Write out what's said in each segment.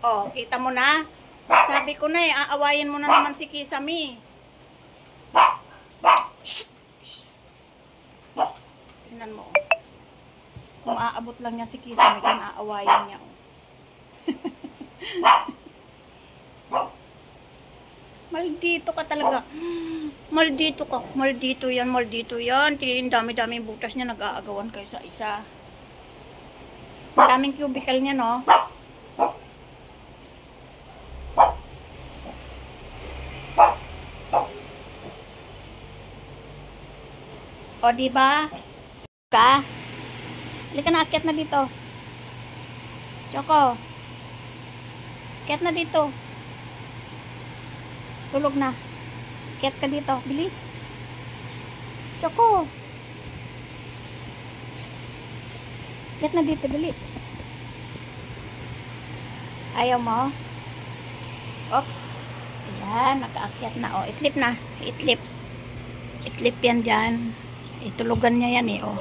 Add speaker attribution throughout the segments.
Speaker 1: Oh, kita mo na? Sabi ko na aawayin mo na naman si Kisame. Tingnan mo. Kung aabot lang niya si Kisame, kung aawayin niya. Maldito ka talaga. Maldito ka. Maldito yan, maldito yan. Tingin dami-dami butas niya, nag-aagawan kayo sa isa. Daming cubicle niya, no? O, diba? Ka? Halika na, akyat na dito. Choco. Akyat na dito. Tulog na. Akyat ka dito. Bilis. Choco. Akyat na dito, dali. Ayaw mo? Oops. Ayan, nakaakyat na. O, itlip na. Itlip. Itlip yan dyan. Itulugan niya yan o.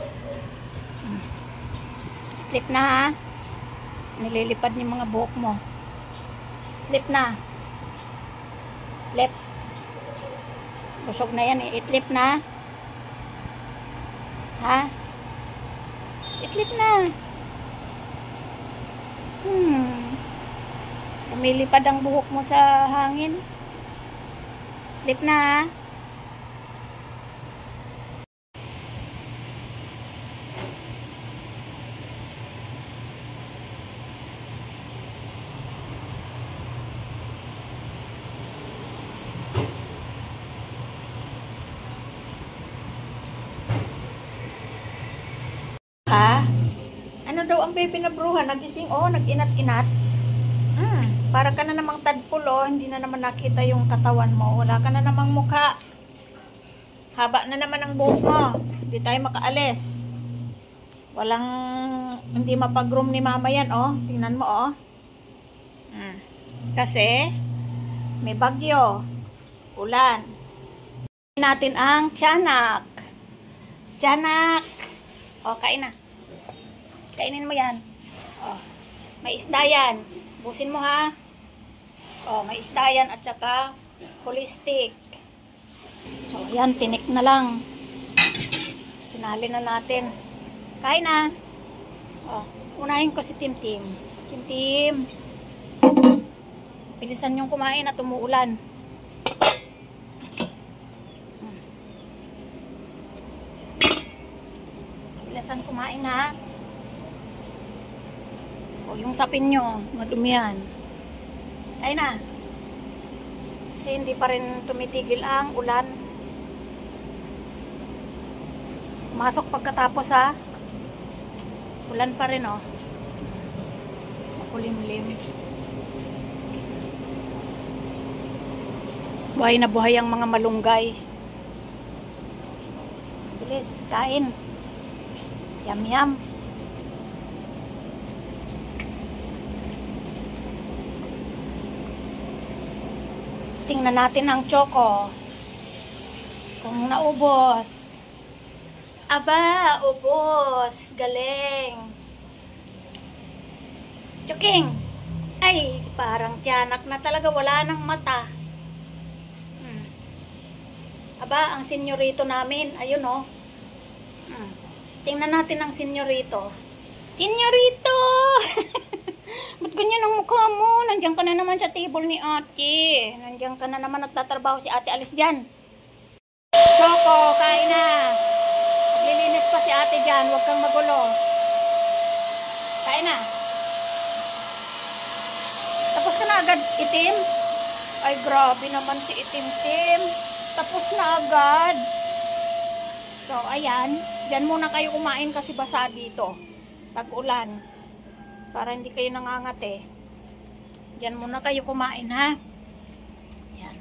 Speaker 1: Itlip na ha. Nililipad ni mga buhok mo. Itlip na. Itlip. Busog na yan Itlip na. Ha? Itlip na. Lumilipad ang buhok mo sa hangin. Itlip na ha. Ha? Ano daw ang baby na bruha? Nagising nag-inat-inat. Para ka na namang tadpol hindi na naman nakita yung katawan mo. Wala ka na namang mukha. Haba na naman ang buhok mo. Hindi tayo makaalis. Walang, hindi mapag-groom ni mama yan Tingnan mo Kasi, may bagyo. Ulan. Natin ang tiyanak. Tiyanak. Kain na. Kainin mo yan. May isda yan. Busin mo ha. May isda yan at saka holistic. So, yan. Tinik na lang. Sinali na natin. Kain na. Unahin ko si Tim-Tim. Tim-Tim. Bilisan yung kumain at umuulan. Bilisan kumain ha. Yung sapin nyo, madumi yan. Ay na. Kasi hindi pa rin tumitigil ang ulan. Masok pagkatapos ha. Ulan pa rin Makulimlim. Buhay na buhay ang mga malunggay. Bilis, kain. Yum yum. Tingnan natin ang choco. Kung naubos. Aba, ubos. Galing. Choking. Ay, parang tiyanak na talaga. Wala nang mata. Aba, ang senyorito namin. Ayun Tingnan natin ang senyorito. Senyorito! Ba't ganyan ang mukha mo? Nandiyan ka na naman sa table ni ate. Nandiyan ka na naman nagtatrabaho si ate. Alis dyan. Choco, kain na. Maglilinis pa si ate dyan. Huwag kang magulo. Kain na. Tapos ka na agad, Itim? Ay, grabe naman si Itim-Tim. Tapos na agad. So, ayan. Diyan muna kayo kumain kasi basa dito. Tag-ulan. Para hindi kayo nangangate. Diyan muna kayo kumain, ha? Yan.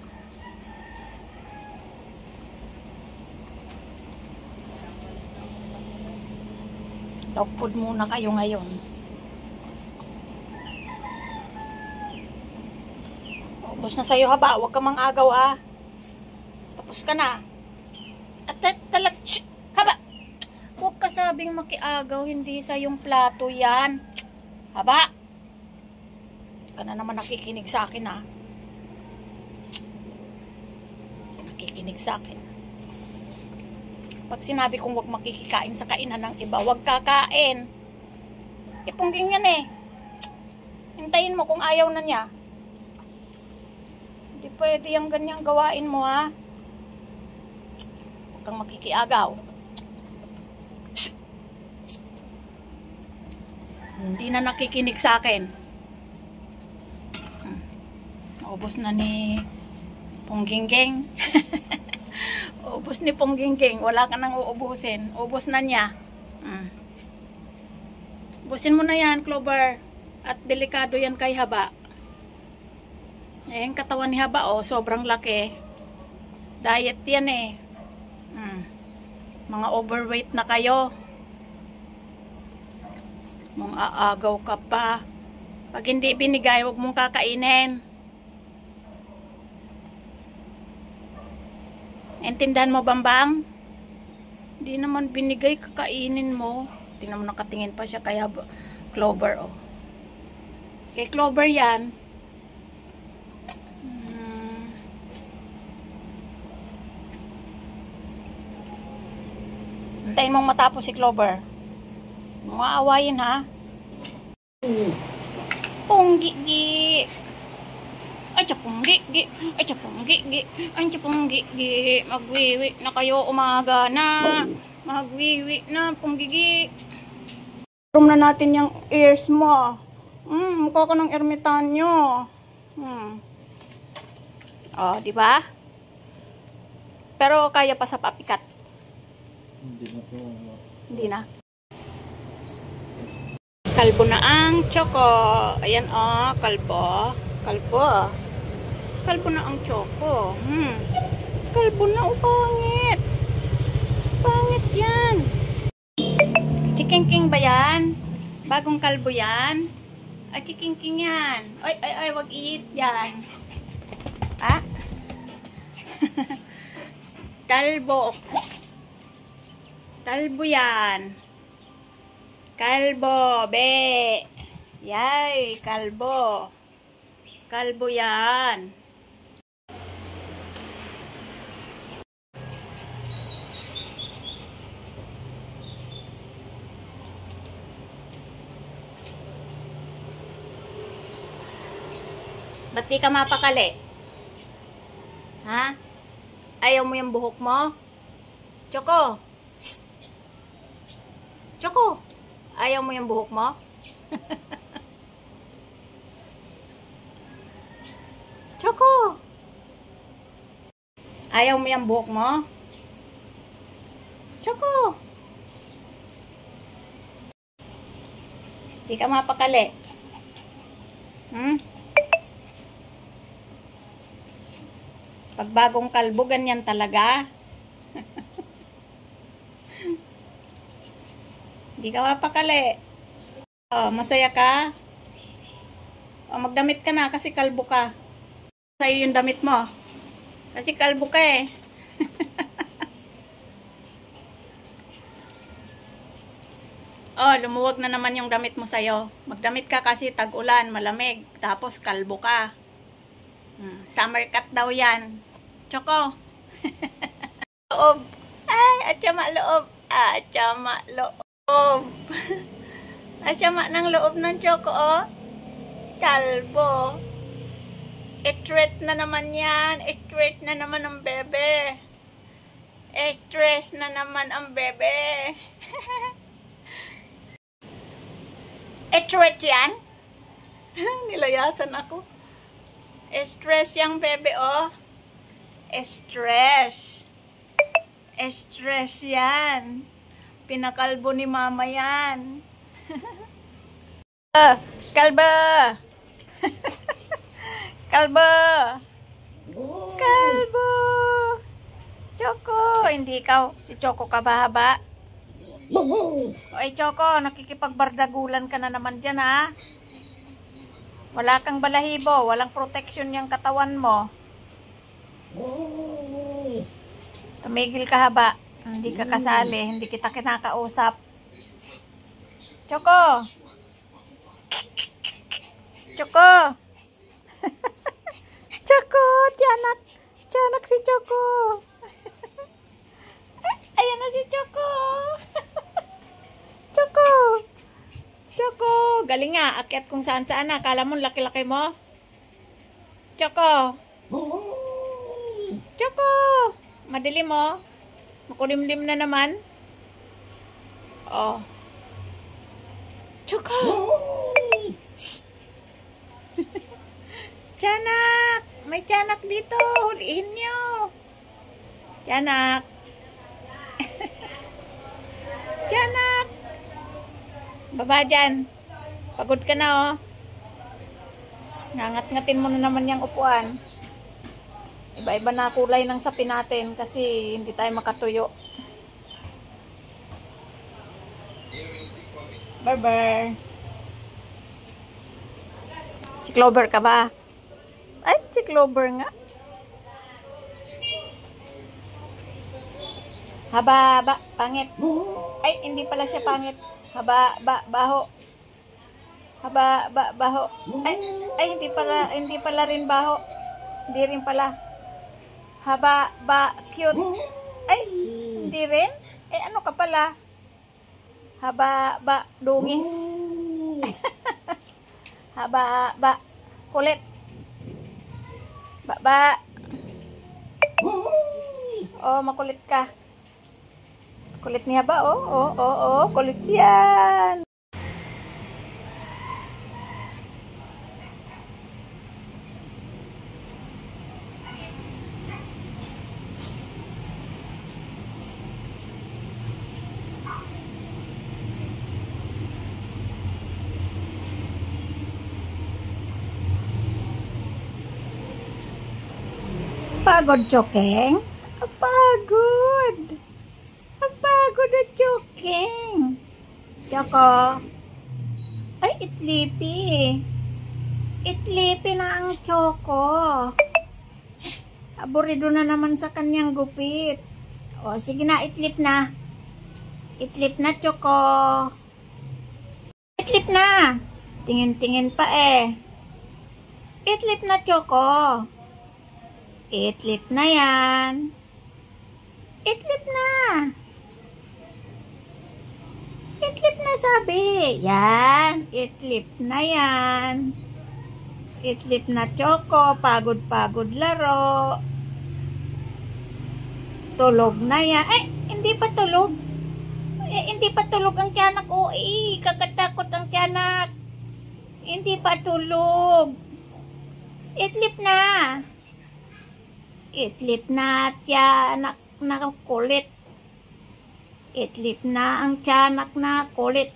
Speaker 1: Dog food muna kayo ngayon. Ubus na sa'yo, haba. Huwag ka mang agaw, ha? Tapos ka na. At haba. Huwag ka sabing makiagaw. Hindi sa yung plato yan. Haba. ka na naman nakikinig sa akin, ha? Nakikinig sa akin. Pag sinabi kong huwag makikikain sa kainan ng iba, huwag kakain. Ipungging yan eh. Hintayin mo kung ayaw na niya. Hindi pwede yung ganyang gawain mo, ha? Huwag kang makikiagaw. Hindi na nakikinig sa akin. Ubos na ni Ponggingging. Ubos ni Ponggingging. Wala ka nang uubusin. Ubos na niya. Ubusin mo na yan, Clover. At delikado yan kay Haba. Eh, yung katawan ni Haba, oh, sobrang laki. Diet yan eh. Mga overweight na kayo. Mga aagaw ka pa. Pag hindi binigay, huwag mong kakainin. Intindahan mo, Bambang? Hindi naman binigay, kakainin mo. Tingnan mo, nakatingin pa siya kaya Clover, oh. Kay Clover yan. Hintayin mong matapos si Clover. Maawayin, ha? Ponggi. Ay, ponggi. Ay, ponggi. Ay, ponggi. Magwiwi na kayo, umaga na. Magwiwi na, ponggi. Room na natin yung ears mo. Mukha ka ng ermitanyo. Oh, di ba? Pero kaya pa sa papikat. Hindi na. Kalbo na ang Choco. Ayan, oh, kalbo. Kalbo na ang Choco. Kalbo na, oh, pangit. Pangit yan. Chikingking ba yan? Bagong kalbo yan? Ay, chikingking yan. Ay, wag i-eat yan. Ah? Kalbo. Kalbo yan. Kalbo, be. Yay, kalbo. Kalbo yan. Ba't di ka mapakali? Ha? Ayaw mo yung buhok mo? Choco! Shh! Choco! Ayaw mo yung buhok mo? Choco! Ayaw mo yung buhok mo? Choco! Di ka mapakali. Pag bagong kalbo, ganyan talaga. Di ka mapakali. Oh, masaya ka? Oh, magdamit ka na kasi kalbo ka. Sa'yo yung damit mo. Kasi kalbo ka eh. Oh, lumuwag na naman yung damit mo sa'yo. Magdamit ka kasi tag-ulan, malamig. Tapos kalbo ka. Summer cut daw yan. Choco. Loob. Ay, atsama loob. Atsama loob. Atsama ng loob ng Choco, oh. Kalbo. I-treat na naman yan. I-treat na naman ang bebe. I-stress na naman ang bebe. I-treat yan. Nilayasan ako. I-stress yung bebe, oh. Stress. Stress yan. Pinakalbo ni mama yan. Kalbo. Kalbo. Kalbo. Choco. Hindi ikaw. Si Choco ka ba haba? Oy, Choco. Nakikipagbardagulan ka na naman dyan, ha? Wala kang balahibo. Walang protection yung katawan mo. Tumigil ka haba. Hindi ka kasali. Hindi kita kinakausap. Choco! Choco! Choco, tiyanak. Tiyanak si Choco. Ayan na si Choco. Choco. Choco. Galing nga. Akyat kung saan saan na. Akala mo laki-laki mo. Choco. Choco. Madilim mo. Makulimlim na naman. Oh. Choco. Shh. Tiyanak. May tiyanak dito. Huliin nyo. Tiyanak. Tiyanak. Baba dyan. Pagod ka na, oh. Nangat-ngatin mo na naman yung upuan. Iba-iba na kulay ng sapi natin kasi hindi tayo makatuyo. Barber. Si Clover ka ba? Ay, si Clover nga. Haba, pangit. Ay, hindi pala siya pangit. Haba, baho. Haba, baho. Ay, hindi pala rin baho. Hindi rin pala. Haba, cute. Ay, hindi rin. Eh, ano ka pala? Haba, dungis. Haba, kulit. Oh, makulit ka. Kulit niya ba? Oh, kulit yan. Pagod, Chokeng? Pagod. Pagod na, Chokeng. Choco. Ay, itlipi. Itlipi na ang Choco. Aburido na naman sa kanyang gupit. O, sige na, itlip na. Itlip na, Choco. Itlip na. Tingin-tingin pa eh. Itlip na, Choco. Itlip na yan. Itlip na. Itlip na sabi. Yan. Itlip na yan. Itlip na, Choco. Pagod laro. Tulog na yan. Ay, hindi pa tulog. Hindi pa tulog ang tiyanak. Kakatakot ang tiyanak. Hindi pa tulog. Itlip na. Itlip na, tiyanak na kulit. Itlip na ang tiyanak na kulit.